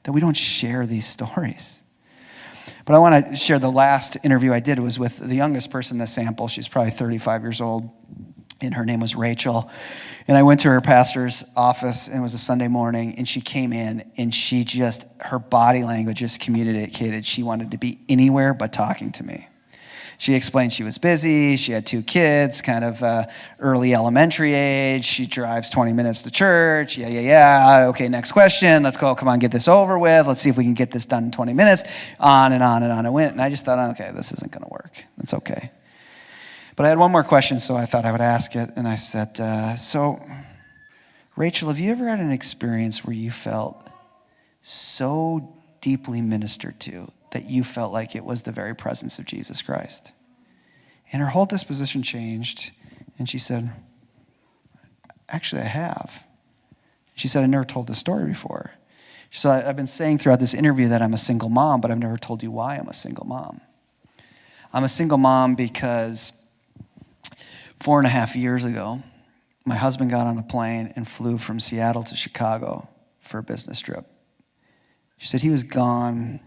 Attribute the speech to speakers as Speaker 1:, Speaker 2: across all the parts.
Speaker 1: that we don't share these stories. But I want to share the last interview I did was with the youngest person in the sample. She's probably 35 years old, and her name was Rachel. And I went to her pastor's office, and it was a Sunday morning, and she came in, and her body language just communicated she wanted to be anywhere but talking to me. She explained she was busy. She had 2 kids, kind of early elementary age. She drives 20 minutes to church. Yeah. Okay, next question. Let's go. Come on, get this over with. Let's see if we can get this done in 20 minutes. On and on and on it went. And I just thought, okay, this isn't going to work. That's okay. But I had one more question, so I thought I would ask it. And I said, so, Rachel, have you ever had an experience where you felt so deeply ministered to that you felt like it was the very presence of Jesus Christ? And her whole disposition changed, and she said, actually, I have. She said, I never told this story before. So I've been saying throughout this interview that I'm a single mom, but I've never told you why I'm a single mom. I'm a single mom because 4.5 years ago, my husband got on a plane and flew from Seattle to Chicago for a business trip. She said he was gone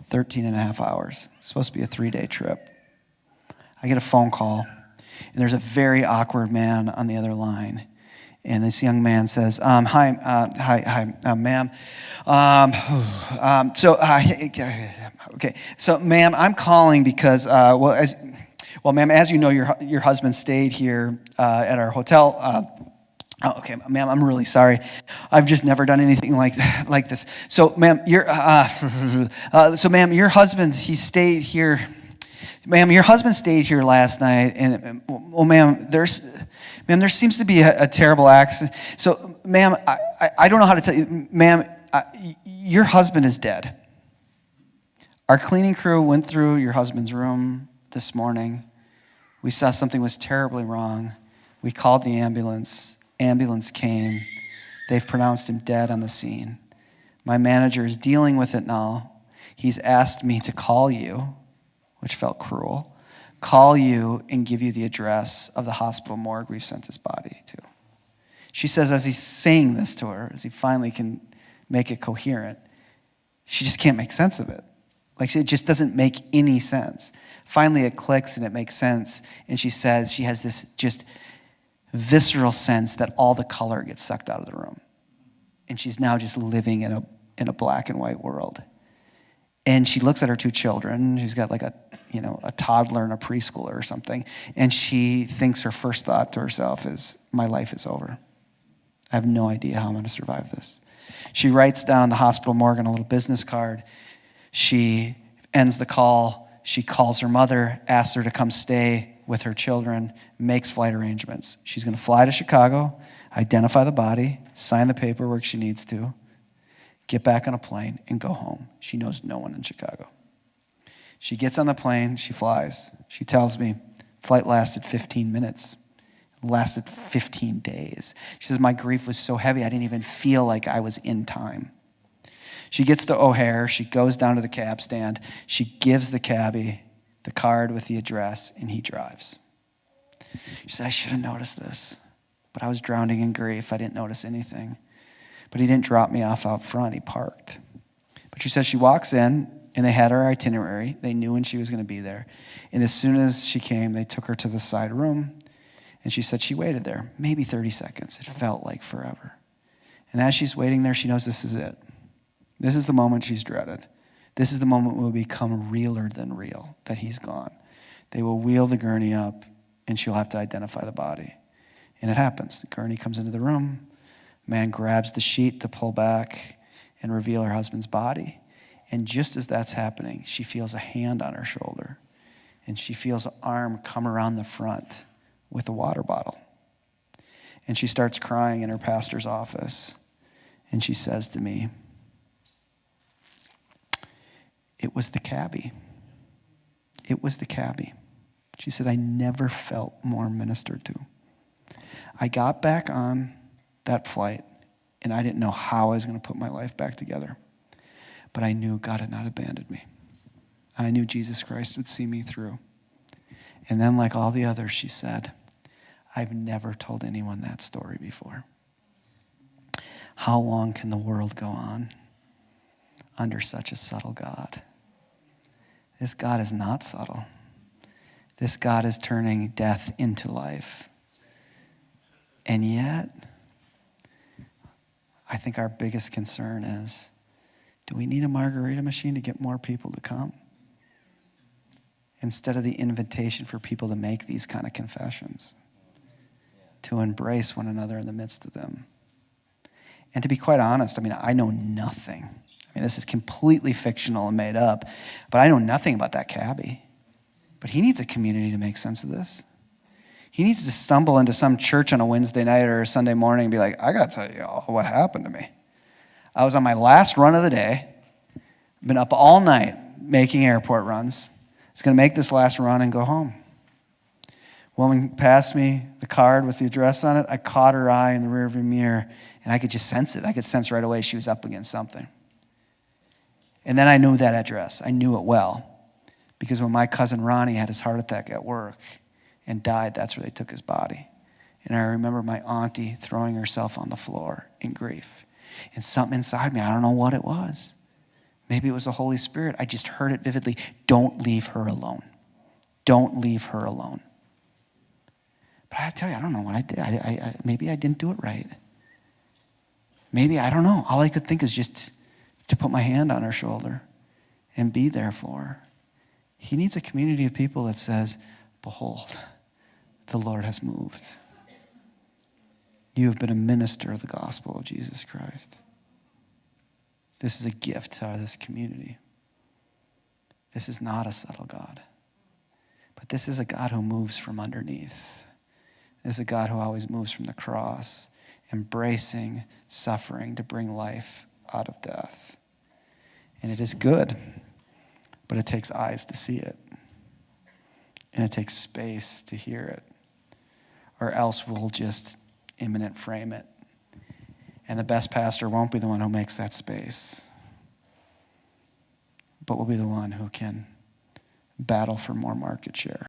Speaker 1: 13 and a half hours. It's supposed to be a 3-day trip. I get a phone call, and there's a very awkward man on the other line. And this young man says, hi, ma'am. So, ma'am, I'm calling because, ma'am, as you know, your husband stayed here at our hotel. Okay, ma'am, I'm really sorry. I've just never done anything like this. So, ma'am, your husband, he stayed here. Ma'am, your husband stayed here last night, and well, ma'am, there seems to be a terrible accident. So, ma'am, I don't know how to tell you, ma'am, your husband is dead. Our cleaning crew went through your husband's room this morning. We saw something was terribly wrong. We called the ambulance. Ambulance came. They've pronounced him dead on the scene. My manager is dealing with it now. He's asked me to call you, which felt cruel, call you and give you the address of the hospital morgue we've sent his body to. She says as he's saying this to her, as he finally can make it coherent, she just can't make sense of it. Like, it just doesn't make any sense. Finally, it clicks and it makes sense. And she says she has this just visceral sense that all the color gets sucked out of the room. And she's now just living in a black and white world. And she looks at her 2 children. She's got like a toddler and a preschooler or something. And she thinks her first thought to herself is, my life is over. I have no idea how I'm going to survive this. She writes down the hospital morgue on a little business card. She ends the call. She calls her mother, asks her to come stay with her children, makes flight arrangements. She's going to fly to Chicago, identify the body, sign the paperwork she needs to, get back on a plane, and go home. She knows no one in Chicago. She gets on the plane, she flies. She tells me, flight lasted 15 minutes. It lasted 15 days. She says, my grief was so heavy, I didn't even feel like I was in time. She gets to O'Hare, she goes down to the cab stand, she gives the cabbie the card with the address, and he drives. She said, I should have noticed this, but I was drowning in grief. I didn't notice anything. But he didn't drop me off out front. He parked. But she said she walks in, and they had her itinerary. They knew when she was going to be there. And as soon as she came, they took her to the side room, and she said she waited there, maybe 30 seconds. It felt like forever. And as she's waiting there, she knows this is it. This is the moment she's dreaded. This is the moment will become realer than real, that he's gone. They will wheel the gurney up, and she'll have to identify the body. And it happens. The gurney comes into the room. Man grabs the sheet to pull back and reveal her husband's body. And just as that's happening, she feels a hand on her shoulder. And she feels an arm come around the front with a water bottle. And she starts crying in her pastor's office. And she says to me, it was the cabbie. It was the cabbie. She said, I never felt more ministered to. I got back on that flight, and I didn't know how I was going to put my life back together. But I knew God had not abandoned me. I knew Jesus Christ would see me through. And then, like all the others, she said, I've never told anyone that story before. How long can the world go on? under such a subtle God. This God is not subtle. This God is turning death into life. And yet, I think our biggest concern is, do we need a margarita machine to get more people to come? Instead of the invitation for people to make these kind of confessions, to embrace one another in the midst of them. And to be quite honest, I know nothing. This is completely fictional and made up, but I know nothing about that cabbie. But he needs a community to make sense of this. He needs to stumble into some church on a Wednesday night or a Sunday morning and be like, I got to tell you all what happened to me. I was on my last run of the day, been up all night making airport runs. I was going to make this last run and go home. Woman passed me the card with the address on it. I caught her eye in the rearview mirror, and I could just sense it. I could sense right away she was up against something. And then I knew that address. I knew it well. Because when my cousin Ronnie had his heart attack at work and died, that's where they took his body. And I remember my auntie throwing herself on the floor in grief. And something inside me, I don't know what it was. Maybe it was the Holy Spirit. I just heard it vividly. Don't leave her alone. Don't leave her alone. But I tell you, I don't know what I did. Maybe I didn't do it right. Maybe, I don't know. All I could think is just to put my hand on her shoulder and be there for her. He needs a community of people that says, behold, the Lord has moved. You have been a minister of the gospel of Jesus Christ. This is a gift to this community. This is not a subtle God. But this is a God who moves from underneath. This is a God who always moves from the cross, embracing suffering to bring life out of death. And it is good, but it takes eyes to see it. And it takes space to hear it. Or else we'll just immanent frame it. And the best pastor won't be the one who makes that space, but will be the one who can battle for more market share.